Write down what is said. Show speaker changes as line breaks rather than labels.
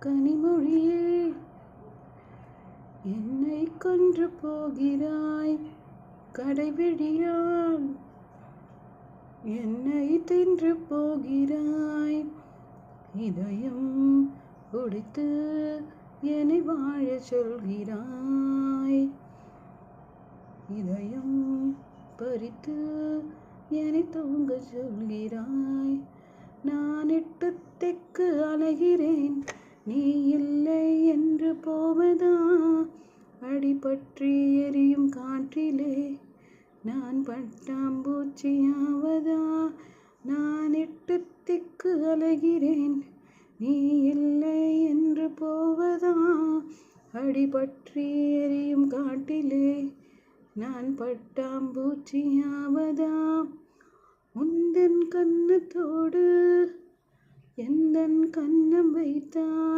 கனிமொழியே, என்னை கொன்று போகிறாய். கடைவிழியால் என்னை தின்று போகிறாய். இதயம் உடைத்து என்னை வாழ சொல்கிறாய். இதயம் பறித்து என்னை தூங்க சொல்கிறாய். நான் 8 திக்கு அலைகிறேன், நீ இல்லை என்று போவதா? அடிபற்றி எரியும் காற்றிலே நான் பட்டாம்பூச்சியாவதா? நான் 8 திக்கு அலைகிறேன், நீ இல்லை என்று போவதா? அடிபற்றி எரியும் காட்டிலே நான் பட்டாம்பூச்சியாவதா? உந்தன் கன்னத்தோடு எந்தன் கன்னம் வைத்தால்